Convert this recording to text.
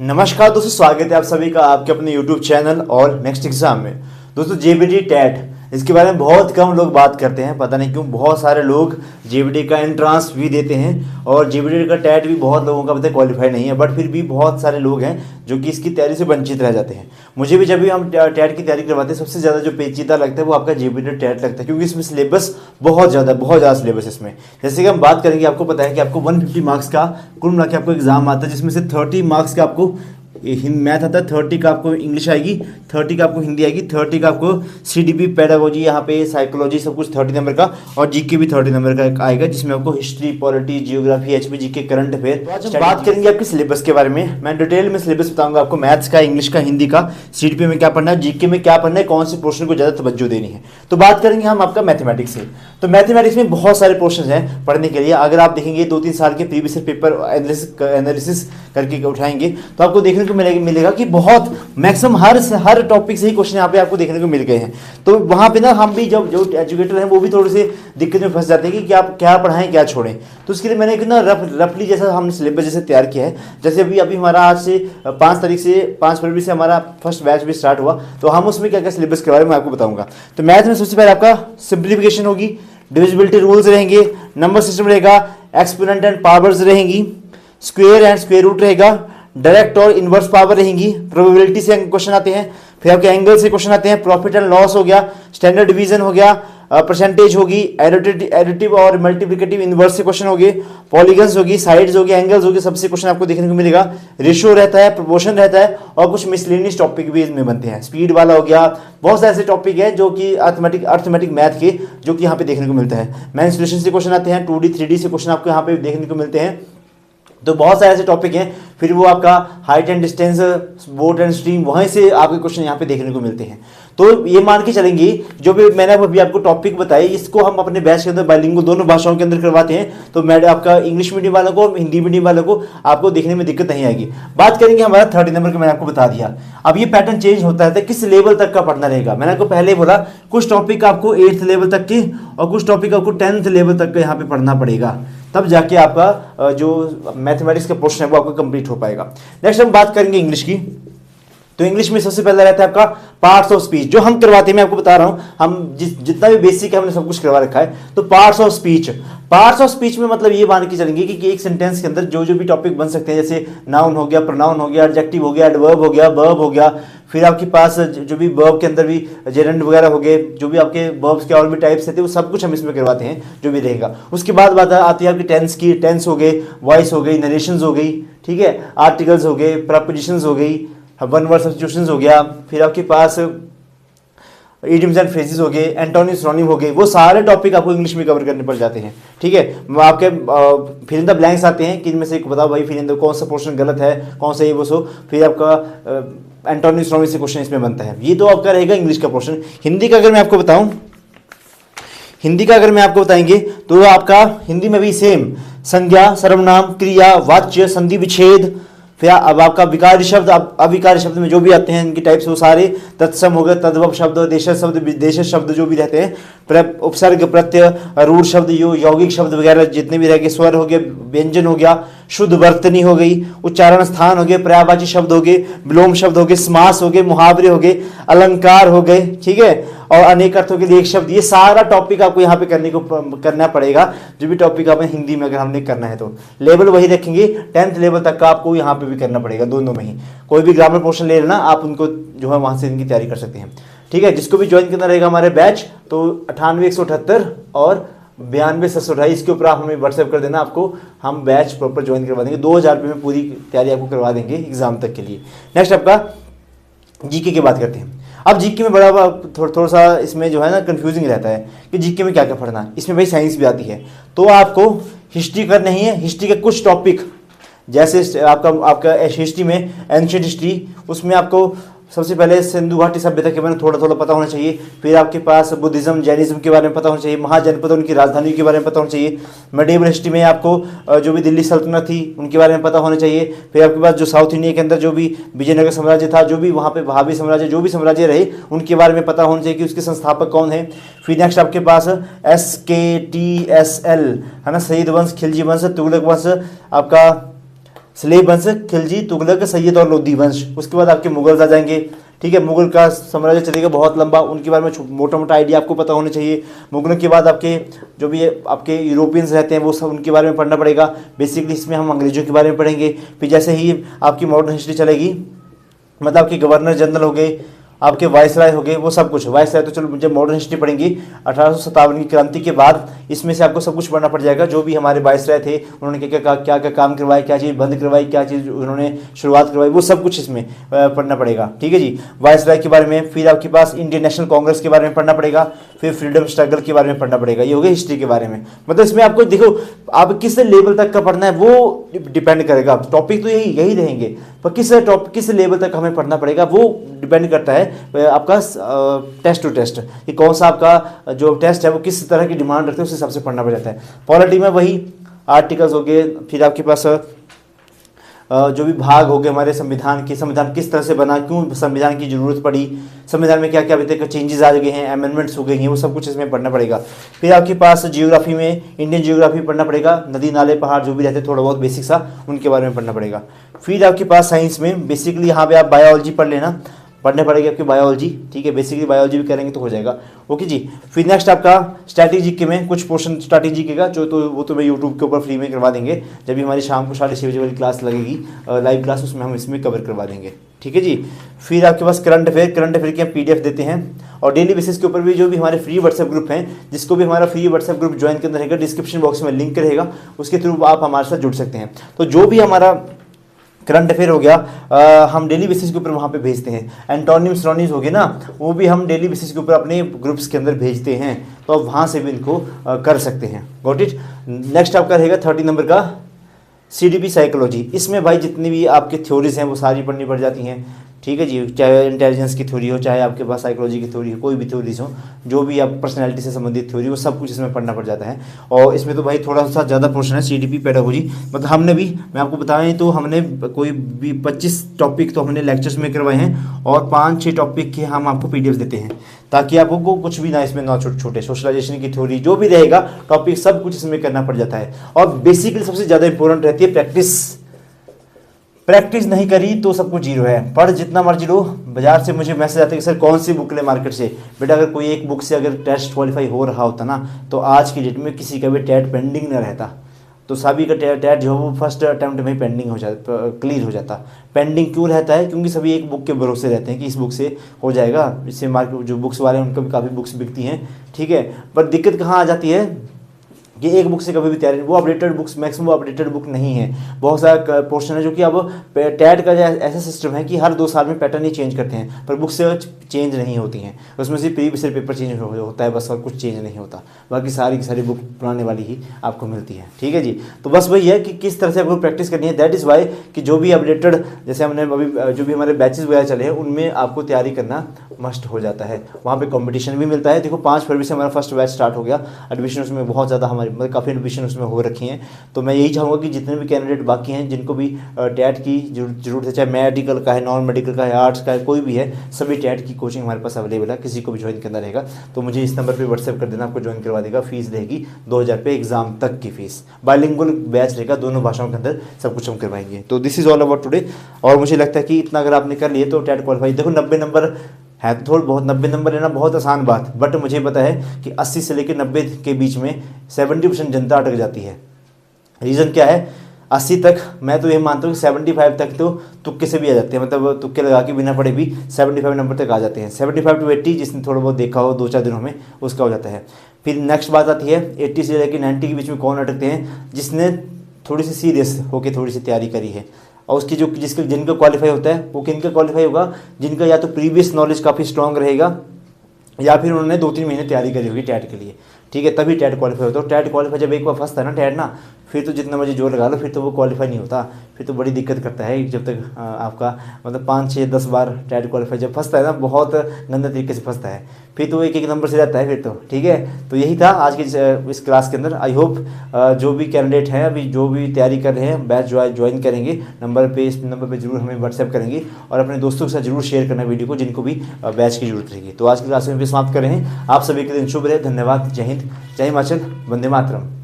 नमस्कार दोस्तों, स्वागत है आप सभी का आपके अपने YouTube चैनल और नेक्स्ट एग्जाम में। दोस्तों जेबीटी टेट इसके बारे में बहुत कम लोग बात करते हैं, पता नहीं क्यों। बहुत सारे लोग जेबीटी का एंट्रांस भी देते हैं और जेबीटी का टेट भी बहुत लोगों का पता है क्वालिफाई नहीं है, बट फिर भी बहुत सारे लोग हैं जो कि इसकी तैयारी से वंचित रह जाते हैं। मुझे भी जब भी हम टेट की तैयारी करवाते हैं सबसे ज़्यादा जो पेचीदा लगता है वो आपका जेबीटी टेट लगता है, क्योंकि इसमें सिलेबस बहुत ज़्यादा सिलेबस इसमें। जैसे कि हम बात करेंगे, आपको पता है कि आपको 150 मार्क्स का कुल मिला के आपको एग्जाम आता है, जिसमें से 30 मार्क्स का आपको मैथ आता है, 30 का आपको इंग्लिश आएगी, 30 का आपको हिंदी आएगी, 30 का आपको सीडीपी पेडागोजी यहाँ पे साइकोलॉजी सब कुछ 30 नंबर का, और जीके भी 30 नंबर का आएगा, जिसमें आपको history, polity, geography, HP, GK, current affair. आज हम बात करेंगे आपके सिलेबस के बारे में। मैं डिटेल में सिलेबस बताऊंगा आपको, मैथ्स का, इंग्लिश का, हिंदी का, सीडीपी में क्या पढ़ना है, जीके में क्या पढ़ना है, कौन से पोर्शन को ज़्यादा तवज्जो देनी है। तो बात करेंगे हम आपका मैथमेटिक्स से। तो मैथमेटिक्स में बहुत सारे पोर्शन हैं पढ़ने के लिए। अगर आप देखेंगे 2-3 साल के प्रीवियस पेपर एनालिसिस करके उठाएंगे तो आपको देखने को मिलेगा कि बहुत मैक्सिमम हर टॉपिक से ही क्वेश्चन यहाँ पे आपको देखने को मिल गए हैं। तो वहाँ पे ना हम भी जो एजुकेटर हैं वो भी थोड़े से दिक्कत में फंस जाते हैं कि आप क्या पढ़ाएं क्या छोड़ें। तो उसके लिए मैंने एक ना रफली जैसा हमने सिलेबस जैसे तैयार किया है। जैसे अभी हमारा आज से 5 फरवरी से हमारा फर्स्ट बैच भी स्टार्ट हुआ, तो हम उसमें क्या क्या सिलेबस के बारे में आपको बताऊंगा। तो मैथ में सबसे पहले आपका सिंप्लीफिकेशन होगी, डिविजिबिलिटी रूल्स रहेंगे, नंबर सिस्टम रहेगा, एक्सपोनेंट एंड पावर्स रहेंगी, स्क्वायर एंड स्क्वायर रूट रहेगा, डायरेक्ट और इनवर्स पावर रहेंगी, प्रोबेबिलिटी से क्वेश्चन आते हैं, फिर आपके एंगल से क्वेश्चन आते हैं, प्रॉफिट एंड लॉस हो गया, स्टैंडर्ड डिवीजन हो गया, परसेंटेज होगी, एडिटिव और मल्टीप्लिकेटिव इनवर्स से क्वेश्चन हो गए, पॉलीगन्स होगी, साइड्स होगी, एंगल्स होगी, सबसे क्वेश्चन आपको देखने को मिलेगा। रेशियो रहता है, प्रोपोर्शन रहता है, और कुछ मिसलेनियस टॉपिक भी इसमें बनते हैं। स्पीड वाला हो गया, बहुत सारे ऐसे टॉपिक है जो कि अर्थमेटिक मैथ के जो कि यहाँ पे देखने को मिलता है। मेंसुरेशन से क्वेश्चन आते हैं, 2D 3D से क्वेश्चन आपको यहाँ पे देखने को मिलते हैं। तो बहुत सारे ऐसे टॉपिक हैं। फिर वो आपका height and distance, boat and stream, वहीं से आपके क्वेश्चन यहाँ पे देखने को मिलते हैं। तो ये मान के चलेंगे जो भी मैंने अभी आपको टॉपिक बताई, इसको हम अपने बैच के अंदर बाइलिंगुअल दोनों भाषाओं के अंदर करवाते हैं। तो मैं आपका इंग्लिश मीडियम वालों को, हिंदी मीडियम वालों को आपको देखने में दिक्कत नहीं आएगी। बात करेंगे हमारा 30 नंबर का, मैंने आपको बता दिया। अब ये पैटर्न चेंज होता है, किस लेवल तक का पढ़ना रहेगा। मैंने आपको पहले बोला कुछ टॉपिक आपको 8th लेवल तक के और कुछ टॉपिक आपको 10th लेवल तक का यहाँ पे पढ़ना पड़ेगा, तब जाके आपका जो मैथमेटिक्स का पोर्शन है वो आपका कंप्लीट हो पाएगा। नेक्स्ट हम बात करेंगे इंग्लिश की। तो इंग्लिश में सबसे पहला रहता है आपका पार्ट्स ऑफ स्पीच, जो हम करवाते हैं। मैं आपको बता रहा हूं, हम जितना भी बेसिक है हमने सब कुछ करवा रखा है। तो पार्ट्स ऑफ स्पीच में मतलब ये मान के चलेंगे कि एक सेंटेंस के अंदर जो भी टॉपिक बन सकते हैं, जैसे नाउन हो गया, प्रोनाउन हो गया, एडजेक्टिव हो गया, एडवर्ब हो गया, वर्ब हो गया, फिर आपके पास जो भी वर्ब के अंदर भी जेरेंड वगैरह हो गए, जो भी आपके वर्ब्स के और भी टाइप्स रहते हैं वो सब कुछ हम इसमें करवाते हैं, जो भी रहेगा। उसके बाद बात आती है आपकी टेंस की। टेंस हो गए, वॉइस हो गई, नरेशंस हो गई, ठीक है, आर्टिकल्स हो गए, प्रपोजिशंस हो गई, वन वर्ड सब्स्टिट्यूशंस हो गया, फिर आपके पास इडियम्स एंड फ्रेजेस हो गए, एंटोनिम सिनोनिम हो गए। वो सारे टॉपिक आपको इंग्लिश में कवर करने पड़ जाते हैं, ठीक है। आपके फिल इन द ब्लैंक्स आते हैं कि इनमें से बताओ भाई फिल इन द कौन सा पोर्शन गलत है, कौन सा ये वो सो। फिर आपका एंटोनिम सिनोनिम से क्वेश्चन इसमें बनता है। ये तो आपका रहेगा इंग्लिश का पोर्शन। हिंदी का अगर मैं आपको बताऊं, बताएंगे तो आपका हिंदी में भी सेम संज्ञा, सर्वनाम, क्रिया, वाच्य, संधि, विच्छेद, फिर अब आपका विकारी शब्द, अविकारी शब्द में जो भी आते हैं इनकी टाइप्स वो सारे, तत्सम हो गए, तद्भव शब्द, देशज शब्द, विदेशज शब्द जो भी रहते हैं, उपसर्ग, प्रत्यय, रूढ़ शब्द, यौगिक शब्द वगैरह जितने भी रहेंगे, स्वर हो गए, व्यंजन हो गया, शुद्ध वर्तनी हो गई, उच्चारण स्थान हो गए, पर्यायवाची शब्द हो गए, विलोम शब्द हो गए, समास हो गए, मुहावरे हो गए, अलंकार हो गए, ठीक है, और अनेक अर्थों के लिए एक शब्द। ये सारा टॉपिक आपको यहाँ पे करना पड़ेगा, जो भी टॉपिक आपने हिंदी में अगर हमने करना है तो। लेवल वही रखेंगे, 10th लेवल तक का आपको यहाँ पे भी करना पड़ेगा, दोनों में ही। कोई भी ग्रामर पोर्शन ले लेना आप, उनको जो है वहाँ से इनकी तैयारी कर सकते हैं, ठीक है। जिसको भी ज्वाइन करना रहेगा हमारे बैच, तो 98 178 और 92 728 के ऊपर आप हमें व्हाट्सएप कर देना, आपको हम बैच प्रॉपर ज्वाइन करवा देंगे। 2000 रुपये में पूरी तैयारी आपको करवा देंगे एग्जाम तक के लिए। नेक्स्ट आपका जीके की बात करते हैं। अब जीके में बड़ा थोड़ा सा इसमें जो है ना कंफ्यूजिंग रहता है कि जीके में क्या क्या पढ़ना है। इसमें भाई साइंस भी आती है, तो आपको हिस्ट्री करनी है। हिस्ट्री के कुछ टॉपिक, जैसे आपका हिस्ट्री में एंशिएंट हिस्ट्री, उसमें आपको सबसे पहले सिंधु घाटी सभ्यता के बारे में थोड़ा पता होना चाहिए। फिर आपके पास बुद्धिज्म, जैनिज्म के बारे में पता होना चाहिए। महाजनपद, उनकी राजधानी के बारे में पता होना चाहिए। मेडिवल हिस्ट्री में आपको जो भी दिल्ली सल्तनत थी उनके बारे में पता होना चाहिए। फिर आपके पास जो साउथ इंडिया के अंदर जो भी विजयनगर साम्राज्य था, जो भी वहाँ पे वहाबी साम्राज्य, जो भी साम्राज्य रहे, उनके बारे में पता होना चाहिए कि उसके संस्थापक कौन है। फिर नेक्स्ट आपके पास SKTSL है ना, शहीद वंश, खिलजी वंश, तुगलक वंश, आपका स्लेव वंश खिलजी, तुगलक, सैयद और लोधी वंश। उसके बाद आपके मुगल्स आ जाएंगे। ठीक है, मुगल का साम्राज्य चलेगा बहुत लंबा, उनके बारे में मोटा मोटा आइडिया आपको पता होना चाहिए। मुगलों के बाद आपके जो भी आपके यूरोपियंस रहते हैं वो सब उनके बारे में पढ़ना पड़ेगा। बेसिकली इसमें हम अंग्रेजों के बारे में पढ़ेंगे। फिर जैसे ही आपकी मॉडर्न हिस्ट्री चलेगी, मतलब आपके गवर्नर जनरल हो गए, आपके वायसराय हो गए, वो सब कुछ। वायसराय तो चलो जब मॉडर्न हिस्ट्री पढ़ेंगे 1857 की क्रांति के बाद, इसमें से आपको सब कुछ पढ़ना पड़ जाएगा। जो भी हमारे वायसराय थे उन्होंने क्या क्या काम करवाए, क्या चीज़ बंद करवाई, क्या चीज़ उन्होंने शुरुआत करवाई, वो सब कुछ इसमें पढ़ना पड़ेगा। ठीक है जी, वायसराय के बारे में। फिर आपके पास इंडियन नेशनल कांग्रेस के बारे में पढ़ना पड़ेगा। फिर फ्रीडम स्ट्रगल के बारे में पढ़ना पड़ेगा। ये हो गया हिस्ट्री के बारे में। मतलब इसमें आपको देखो आप किस लेवल तक का पढ़ना है वो डिपेंड करेगा। टॉपिक तो यही रहेंगे, पर किस लेवल तक हमें पढ़ना पड़ेगा वो डिपेंड करता है आपका टेस्ट टू टेस्ट, कि कौन सा आपका जो टेस्ट है वो किस तरह की डिमांड रखते हैं, उस हिसाब से पढ़ना पड़ जाता है। पॉलिटी में वही आर्टिकल्स हो गए। फिर आपके पास जो भी भाग हो गए हमारे संविधान के, संविधान किस तरह से बना, क्यों संविधान की जरूरत पड़ी, संविधान में क्या क्या अभी तक चेंजेस आ गए हैं, अमेंडमेंट्स हो गई हैं, वो सब कुछ इसमें पढ़ना पड़ेगा। फिर आपके पास जियोग्राफी में इंडियन जियोग्राफी पढ़ना पड़ेगा। नदी नाले पहाड़ जो भी रहते हैं थोड़ा बहुत बेसिक सा, उनके बारे में पढ़ना पड़ेगा। फिर आपके पास साइंस में बेसिकली यहाँ पे आप बायोलॉजी पढ़ लेना, पढ़ने पड़ेगी आपकी बायोलॉजी। ठीक है, बेसिकली बायोलॉजी भी करेंगे तो हो जाएगा। ओके जी। फिर नेक्स्ट आपका स्ट्रैटेजी के में कुछ पोर्शन स्ट्रैटेजी के का जो तो वो तो मैं यूट्यूब के ऊपर फ्री में करवा देंगे। जब भी हमारी शाम को 6:30 बजे वाली क्लास लगेगी लाइव क्लास, उसमें हम इसमें कवर करवा देंगे। ठीक है जी। फिर आपके पास करंट अफेयर की हम PDF देते हैं, और डेली बेसिस के ऊपर भी जो भी हमारे फ्री व्हाट्सएप ग्रुप हैं, जिसको भी हमारा फ्री व्हाट्सएप ग्रुप ज्वाइन करना रहेगा, डिस्क्रिप्शन बॉक्स में लिंक रहेगा, उसके थ्रू आप हमारे साथ जुड़ सकते हैं। तो जो भी हमारा करंट अफेयर हो गया हम डेली बेसिस के ऊपर वहाँ पे भेजते हैं। एंटोनिम्स सिनोनिम्स हो गए ना, वो भी हम डेली बेसिस के ऊपर अपने ग्रुप्स के अंदर भेजते हैं, तो आप वहाँ से भी इनको कर सकते हैं। Got it. नेक्स्ट आपका रहेगा 30 नंबर का CDP साइकोलॉजी। इसमें भाई जितनी भी आपकी थ्योरीज हैं वो सारी पढ़नी पड़ जाती हैं। ठीक है जी, चाहे इंटेलिजेंस की थ्योरी हो, चाहे आपके पास साइकोलॉजी की थ्योरी हो, कोई भी थ्योरीज हो, जो भी आप पर्सनैलिटी से संबंधित थ्योरी, वो सब कुछ इसमें पढ़ना पड़ जाता है। और इसमें तो भाई थोड़ा सा ज़्यादा पोर्शन है CDP पेडागोजी। मतलब हमने भी, मैं आपको बताएं तो हमने कोई भी 25 टॉपिक तो हमने लेक्चर्स में करवाए हैं, और 5-6 टॉपिक के हम आपको PDF देते हैं, ताकि आपको कुछ भी ना इसमें ना छोटे सोशलाइजेशन की थ्योरी जो भी रहेगा टॉपिक सब कुछ इसमें करना पड़ जाता है। और बेसिकली सबसे ज़्यादा इंपॉर्टेंट रहती है प्रैक्टिस नहीं करी तो सब कुछ जीरो है। पढ़ जितना मर्जी लो, बाजार से मुझे मैसेज आते हैं कि सर कौन सी बुक ले मार्केट से। बेटा अगर कोई एक बुक से अगर टेस्ट क्वालिफाई हो रहा होता ना, तो आज की डेट में किसी का भी टेट पेंडिंग न रहता, तो सभी का टेट जो है वो फर्स्ट अटैम्प्ट में पेंडिंग हो जाता, क्लियर हो जाता। पेंडिंग क्यों रहता है? क्योंकि सभी एक बुक के भरोसे रहते हैं कि इस बुक से हो जाएगा। इससे मार्केट जो बुक्स वाले हैं उनको भी काफ़ी बुक्स बिकती हैं। ठीक है, पर दिक्कत कहाँ आ जाती है कि एक बुक से कभी भी तैयारी, वो updated books maximum updated book नहीं है। बहुत सारा पोर्शन है जो कि अब टेट का ऐसा सिस्टम है कि हर 2 साल में पैटर्न ही चेंज करते हैं, पर बुक्स चेंज नहीं होती हैं। उसमें से प्रीवियस ईयर पेपर चेंज होता है बस, और कुछ चेंज नहीं होता। बाकी सारी की सारी बुक पुराने वाली ही आपको मिलती है। ठीक है जी। तो बस वही है कि किस तरह से आपको प्रैक्टिस करनी है। दैट इज़ वाई कि जो भी अपडेटेड, जैसे हमने अभी जो भी हमारे बैचेस वगैरह चले हैं, उनमें आपको तैयारी करना मस्ट हो जाता है। वहाँ पे कंपटीशन भी मिलता है। देखो 5 फरवरी से हमारा फर्स्ट बैच स्टार्ट हो गया। एडमिशन उसमें बहुत ज़्यादा हमारी मतलब काफ़ी एडमिशन उसमें हो रखी हैं। तो मैं यही चाहूँगा कि जितने भी कैंडिडेट बाकी हैं, जिनको भी टेट की जरूरत है, चाहे मेडिकल का है, नॉन मेडिकल का है, आर्ट्स का है, कोई भी है, सभी टेट की कोचिंग हमारे पास अवेलेबल है। किसी को भी ज्वाइन करना रहेगा तो मुझे इस नंबर पर व्हाट्सएप कर देना, आपको ज्वाइन करवा देगा। फीस रहेगी 2000 रुपये एग्जाम तक की फीस। बाइलिंगुअल बैच रहेगा, दोनों भाषाओं के अंदर सब कुछ हम करवाएंगे। तो this is all about today. और मुझे लगता है कि इतना अगर आपने कर लिए तो टेट क्वालिफाई। देखो 90 नंबर है तो थोड़ा बहुत, 90 नंबर लेना बहुत आसान बात, बट मुझे पता है कि 80 से लेकर 90 के बीच में 70% जनता अटक जाती है। रीज़न क्या है? 80 तक मैं तो ये मानता हूँ कि 75 तक तो तुक्के से भी आ जाते हैं, मतलब तुक्के लगा के बिना पढ़े भी 75 नंबर तक आ जाते हैं। 75 to 80 जिसने थोड़ा बहुत देखा हो 2-4 दिनों में, उसका हो जाता है। फिर नेक्स्ट बात आती है 80 से लेकर 90 के बीच में कौन अटकते हैं? जिसने थोड़ी सी सीरियस होकर थोड़ी सी तैयारी करी है, और उसकी जो जिनका क्वालिफाई होता है वो किनका क्वालिफाई होगा? जिनका या तो प्रीवियस नॉलेज काफ़ी स्ट्रॉन्ग रहेगा, या फिर उन्होंने 2-3 महीने तैयारी करी होगी टैट के लिए। ठीक है, तभी टैट क्वालिफाई होता है। टैट क्वालिफाई जब एक बार फंसता है ना टैट ना, फिर तो जितना मर्जी जोर लगा लो, फिर तो वो क्वालिफाई नहीं होता। फिर तो बड़ी दिक्कत करता है जब तक आपका मतलब 5-6-10 बार टैट क्वालिफाई जब फंसता है ना, बहुत गंदे तरीके से फंसता है, फिर तो एक नंबर से रहता है फिर तो। ठीक है, तो यही था आज की इस क्लास के अंदर। आई होप जो भी कैंडिडेट हैं, अभी जो भी तैयारी कर रहे हैं, बैच ज्वाइन करेंगे, इस नंबर पर जरूर हमें व्हाट्सएप करेंगे, और अपने दोस्तों के साथ जरूर शेयर करना वीडियो को, जिनको भी बैच की जरूरत रहेगी। तो आज की क्लास में भी समाप्त कर रहे हैं। आप सभी के दिन शुभ रहे। धन्यवाद। जय हिंद, जय हिमाचल, वंदे मातरम।